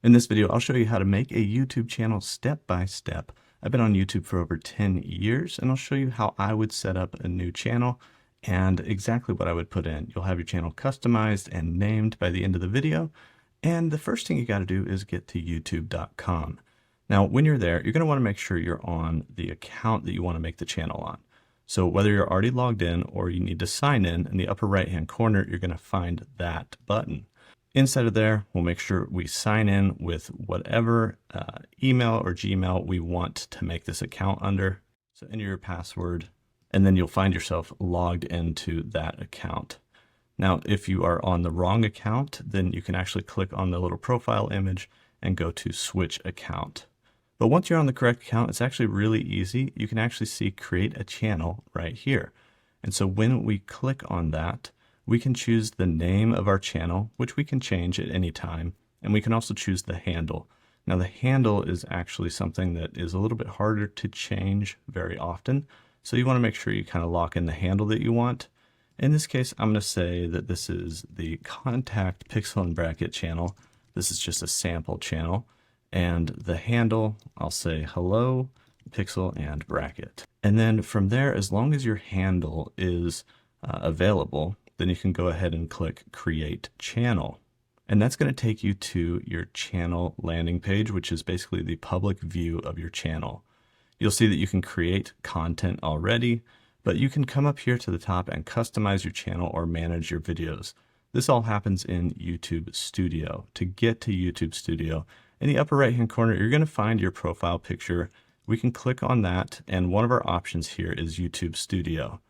In this video, I'll show you how to make a YouTube channel step by step. I've been on YouTube for over 10 years, and I'll show you how I would set up a new channel and exactly what I would put in. You'll have your channel customized and named by the end of the video. And the first thing you got to do is get to youtube.com. Now, when you're there, you're going to want to make sure you're on the account that you want to make the channel on. So whether you're already logged in or you need to sign in the upper right-hand corner, you're going to find that button. Inside of there, we'll make sure we sign in with whatever email or Gmail we want to make this account under. So enter your password, and then you'll find yourself logged into that account. Now, if you are on the wrong account, then you can actually click on the little profile image and go to switch account. But once you're on the correct account, it's actually really easy. You can actually see create a channel right here. And so when we click on that, we can choose the name of our channel, which we can change at any time. And we can also choose the handle. Now the handle is actually something that is a little bit harder to change very often. So you want to make sure you kind of lock in the handle that you want. In this case, I'm going to say that this is the contact pixel and bracket channel. This is just a sample channel. And the handle, I'll say hello, pixel and bracket. And then from there, as long as your handle is available, then you can go ahead and click create channel. And that's going to take you to your channel landing page, which is basically the public view of your channel. You'll see that you can create content already, but you can come up here to the top and customize your channel or manage your videos. This all happens in YouTube Studio. To get to YouTube Studio, in the upper right hand corner, you're going to find your profile picture. We can click on that, and one of our options here is YouTube Studio.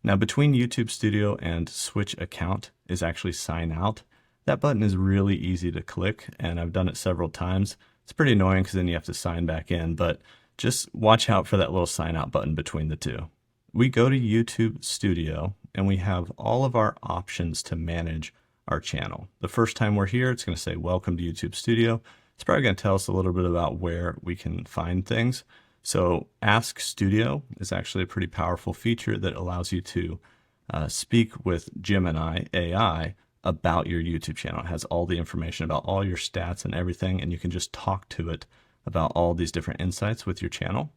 Now between YouTube Studio and switch account is actually sign out. That button is really easy to click, and I've done it several times. It's pretty annoying because then you have to sign back in, but just watch out for that little sign out button between the two. We go to YouTube Studio and we have all of our options to manage our channel. The first time we're here, it's going to say welcome to YouTube Studio. It's probably going to tell us a little bit about where we can find things. So Ask Studio is actually a pretty powerful feature that allows you to speak with Gemini AI about your YouTube channel. It has all the information about all your stats and everything, and you can just talk to it about all these different insights with your channel.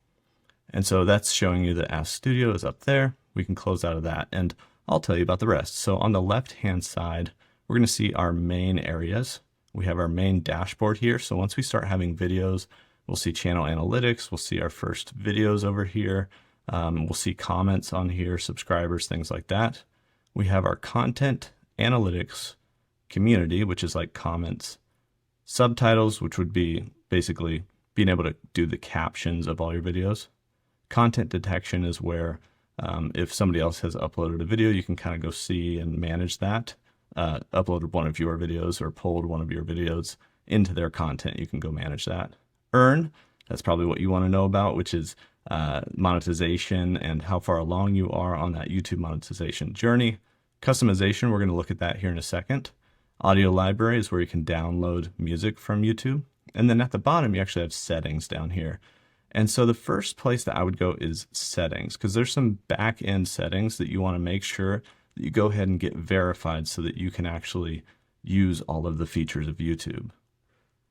And so that's showing you that Ask Studio is up there. We can close out of that, and I'll tell you about the rest. So on the left-hand side, we're going to see our main areas. We have our main dashboard here. So once we start having videos, we'll see channel analytics. We'll see our first videos over here. We'll see comments on here, subscribers, things like that. We have our content, analytics, community, which is like comments, subtitles, which would be basically being able to do the captions of all your videos. Content detection is where if somebody else has uploaded a video, you can kind of go see and manage that. Uploaded one of your videos or pulled one of your videos into their content, you can go manage that. Earn, that's probably what you want to know about, which is monetization and how far along you are on that YouTube monetization journey. Customization, we're going to look at that here in a second. Audio library is where you can download music from YouTube. And then at the bottom, you actually have settings down here. And so the first place that I would go is settings, because there's some back-end settings that you want to make sure that you go ahead and get verified so that you can actually use all of the features of YouTube.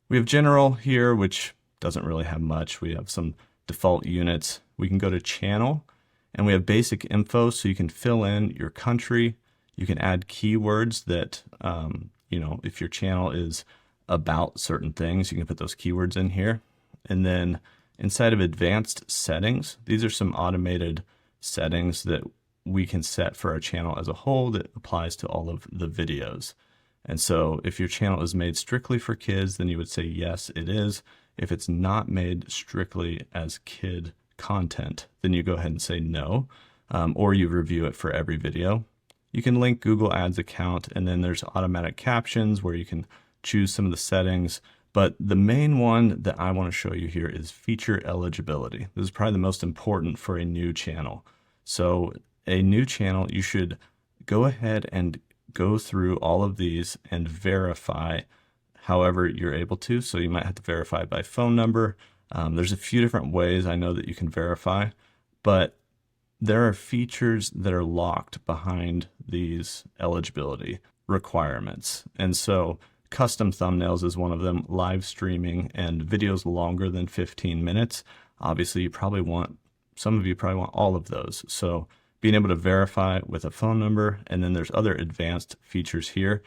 We have general here, which doesn't really have much. We have some default units. We can go to channel, and we have basic info, so you can fill in your country. You can add keywords that, if your channel is about certain things, you can put those keywords in here. And then inside of advanced settings, these are some automated settings that we can set for our channel as a whole that applies to all of the videos. And so if your channel is made strictly for kids, then you would say, yes, it is. If it's not made strictly as kid content, then you go ahead and say no, or you review it for every video. You can link Google Ads account, and then there's automatic captions where you can choose some of the settings. But the main one that I want to show you here is feature eligibility. This is probably the most important for a new channel. So a new channel, you should go ahead and go through all of these and verify however you're able to. So you might have to verify by phone number. There's a few different ways I know that you can verify, but there are features that are locked behind these eligibility requirements. And so custom thumbnails is one of them, live streaming, and videos longer than 15 minutes. Obviously, some of you probably want all of those. So being able to verify with a phone number, and then there's other advanced features here,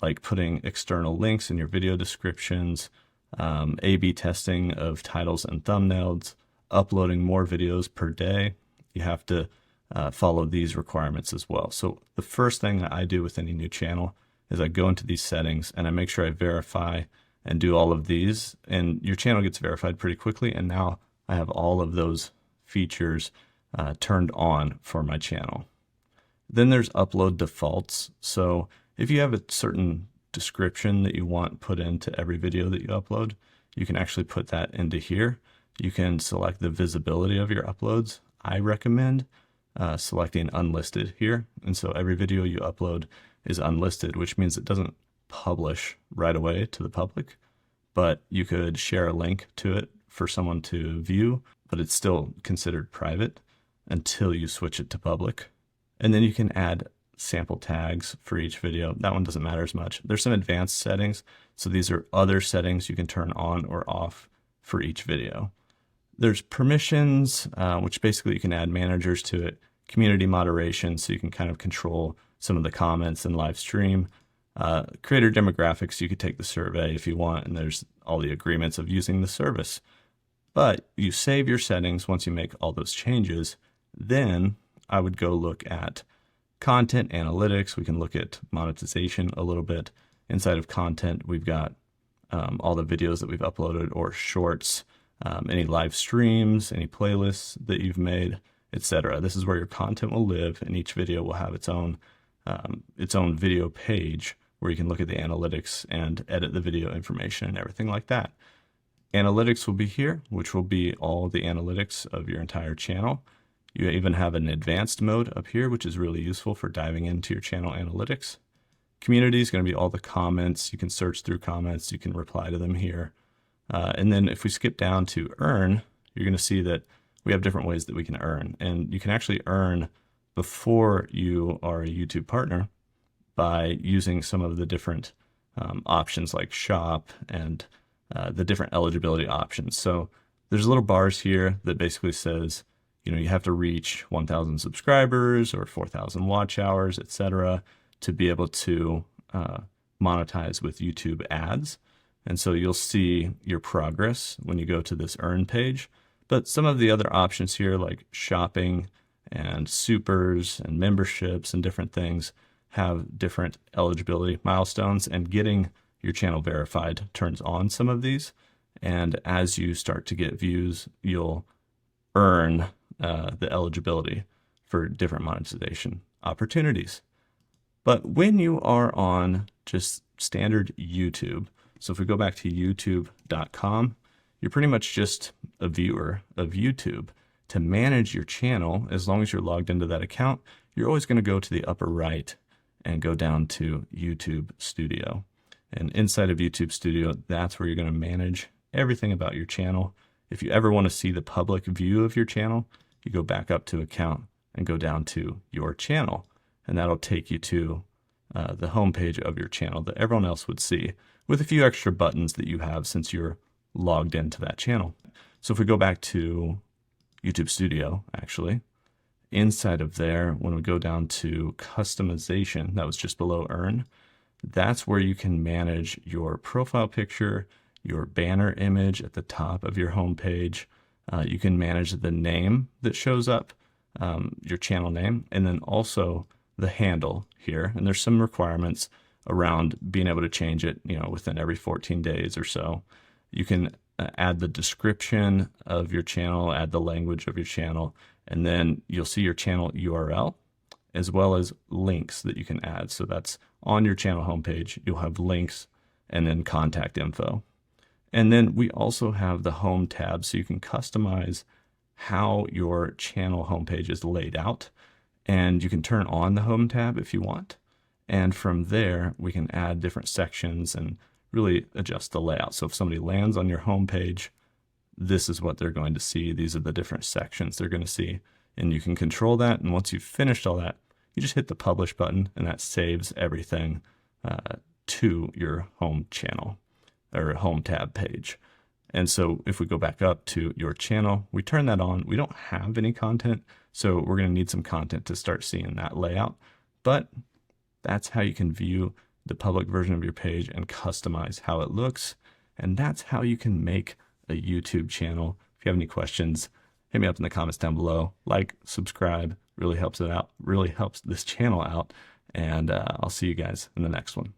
like putting external links in your video descriptions, A/B testing of titles and thumbnails, uploading more videos per day. You have to follow these requirements as well. So the first thing that I do with any new channel is I go into these settings and I make sure I verify and do all of these, and your channel gets verified pretty quickly. And now I have all of those features turned on for my channel. Then there's upload defaults. So if you have a certain description that you want put into every video that you upload, you can actually put that into here. You can select the visibility of your uploads. I recommend selecting unlisted here. And so every video you upload is unlisted, which means it doesn't publish right away to the public, but you could share a link to it for someone to view, but it's still considered private until you switch it to public. And then you can add sample tags for each video. That one doesn't matter as much. There's some advanced settings. So these are other settings you can turn on or off for each video. There's permissions, which basically you can add managers to it. Community moderation, so you can kind of control some of the comments and live stream. Creator demographics, you could take the survey if you want, and there's all the agreements of using the service. But you save your settings once you make all those changes. Then I would go look at content analytics. We can look at monetization a little bit. Inside of content, we've got all the videos that we've uploaded or shorts, any live streams, any playlists that you've made, etc. This is where your content will live, and each video will have its own video page where you can look at the analytics and edit the video information and everything like that. Analytics will be here, which will be all the analytics of your entire channel. You even have an advanced mode up here, which is really useful for diving into your channel analytics. Community is going to be all the comments. You can search through comments. You can reply to them here. And then if we skip down to earn, you're going to see that we have different ways that we can earn. And you can actually earn before you are a YouTube partner by using some of the different options like shop and the different eligibility options. So there's little bars here that basically says, you have to reach 1,000 subscribers or 4,000 watch hours, etc., to be able to monetize with YouTube ads. And so you'll see your progress when you go to this earn page. But some of the other options here, like shopping and supers and memberships and different things, have different eligibility milestones, and getting your channel verified turns on some of these. And as you start to get views, you'll earn the eligibility for different monetization opportunities. But when you are on just standard YouTube, so if we go back to youtube.com, you're pretty much just a viewer of YouTube. To manage your channel, as long as you're logged into that account, you're always going to go to the upper right and go down to YouTube Studio. And inside of YouTube Studio, that's where you're going to manage everything about your channel. If you ever want to see the public view of your channel, you go back up to account and go down to your channel. And that'll take you to the homepage of your channel that everyone else would see, with a few extra buttons that you have since you're logged into that channel. So if we go back to YouTube Studio, actually, inside of there, when we go down to customization, that was just below earn, that's where you can manage your profile picture, your banner image at the top of your homepage. You can manage the name that shows up, your channel name, and then also the handle here. And there's some requirements around being able to change it, within every 14 days or so. You can add the description of your channel, add the language of your channel, and then you'll see your channel URL as well as links that you can add. So that's on your channel homepage. You'll have links and then contact info. And then we also have the home tab, so you can customize how your channel homepage is laid out, and you can turn on the home tab if you want. And from there, we can add different sections and really adjust the layout. So if somebody lands on your homepage, this is what they're going to see. These are the different sections they're going to see, and you can control that. And once you've finished all that, you just hit the publish button, and that saves everything to your home channel or home tab page. And so if we go back up to your channel, we turn that on. We don't have any content, so we're going to need some content to start seeing that layout. But that's how you can view the public version of your page and customize how it looks. And that's how you can make a YouTube channel. If you have any questions, hit me up in the comments down below. Like, subscribe, really helps it out, really helps this channel out. And I'll see you guys in the next one.